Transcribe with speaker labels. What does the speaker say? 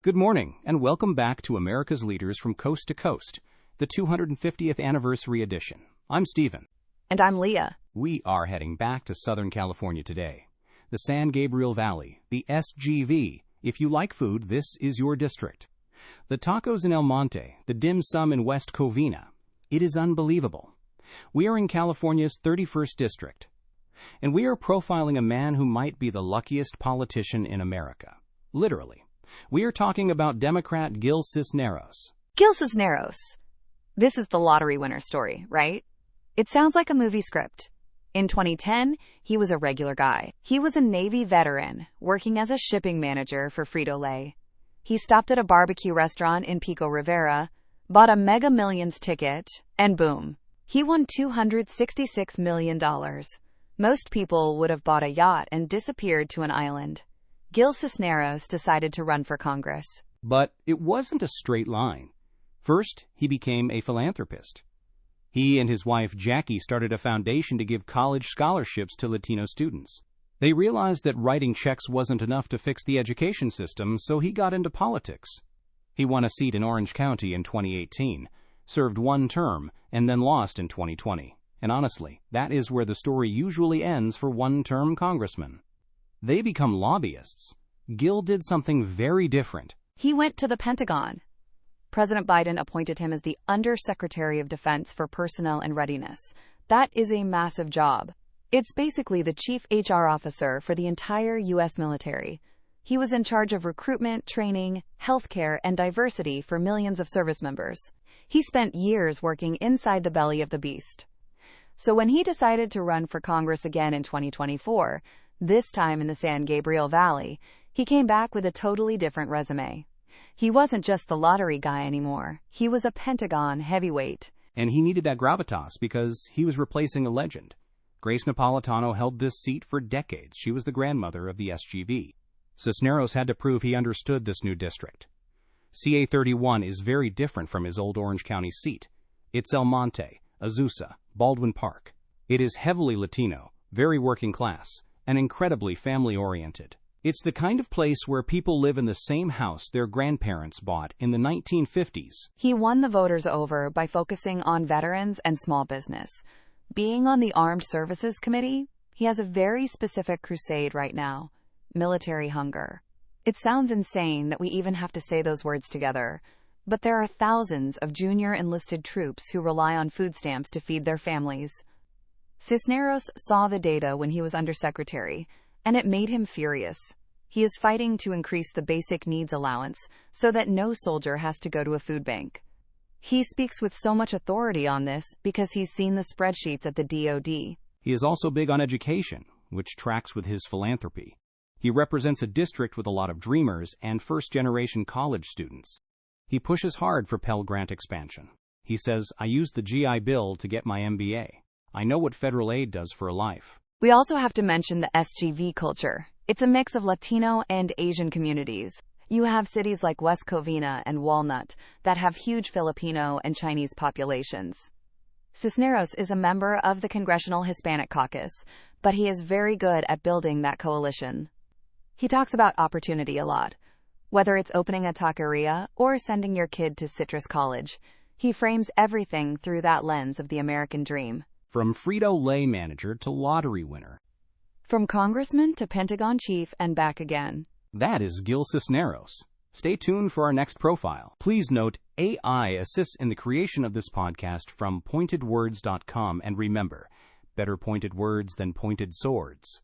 Speaker 1: Good morning, and welcome back to America's Leaders from Coast to Coast, the 250th anniversary edition. I'm Stephen.
Speaker 2: And I'm Leah.
Speaker 1: We are heading back to Southern California today. The San Gabriel Valley, the SGV. If you like food, this is your district. The tacos in El Monte, the dim sum in West Covina. It is unbelievable. We are in California's 31st district, and we are profiling a man who might be the luckiest politician in America. Literally. We are talking about Democrat Gil Cisneros.
Speaker 2: Gil Cisneros. This is the lottery winner story, right? It sounds like a movie script. In 2010, he was a regular guy. He was a Navy veteran, working as a shipping manager for Frito-Lay. He stopped at a barbecue restaurant in Pico Rivera, bought a Mega Millions ticket, and boom, he won $266 million. Most people would have bought a yacht and disappeared to an island. Gil Cisneros decided to run for Congress.
Speaker 1: But it wasn't a straight line. First, he became a philanthropist. He and his wife Jacki started a foundation to give college scholarships to Latino students. They realized that writing checks wasn't enough to fix the education system, so he got into politics. He won a seat in Orange County in 2018, served one term, and then lost in 2020. And honestly, that is where the story usually ends for one-term congressmen. They become lobbyists. Gil did something very different.
Speaker 2: He went to the Pentagon. President Biden appointed him as the Undersecretary of Defense for Personnel and Readiness. That is a massive job. It's basically the chief HR officer for the entire U.S. military. He was in charge of recruitment, training, healthcare, and diversity for millions of service members. He spent years working inside the belly of the beast. So when he decided to run for Congress again in 2024, this time in the San Gabriel Valley, he came back with a totally different resume. He wasn't just the lottery guy anymore. He was a Pentagon heavyweight.
Speaker 1: And he needed that gravitas because he was replacing a legend. Grace Napolitano held this seat for decades. She was the grandmother of the SGV. Cisneros had to prove he understood this new district. CA 31 is very different from his old Orange County seat. It's El Monte, Azusa, Baldwin Park. It is heavily Latino, very working class, and incredibly family-oriented. It's the kind of place where people live in the same house their grandparents bought in the 1950s.
Speaker 2: He won the voters over by focusing on veterans and small business. Being on the Armed Services Committee, he has a very specific crusade right now: military hunger. It sounds insane that we even have to say those words together, but there are thousands of junior enlisted troops who rely on food stamps to feed their families. Cisneros saw the data when he was undersecretary, and it made him furious. He is fighting to increase the basic needs allowance so that no soldier has to go to a food bank. He speaks with so much authority on this because he's seen the spreadsheets at the DoD.
Speaker 1: He is also big on education, which tracks with his philanthropy. He represents a district with a lot of dreamers and first-generation college students. He pushes hard for Pell Grant expansion. He says, "I used the GI Bill to get my MBA. I know what federal aid does for a life."
Speaker 2: We also have to mention the SGV culture. It's a mix of Latino and Asian communities. You have cities like West Covina and Walnut that have huge Filipino and Chinese populations. Cisneros is a member of the Congressional Hispanic Caucus, but he is very good at building that coalition. He talks about opportunity a lot. Whether it's opening a taqueria or sending your kid to Citrus College, he frames everything through that lens of the American dream.
Speaker 1: From Frito-Lay manager to lottery winner.
Speaker 2: From congressman to Pentagon chief and back again.
Speaker 1: That is Gil Cisneros. Stay tuned for our next profile. Please note, AI assists in the creation of this podcast from pointedwords.com, and remember, better pointed words than pointed swords.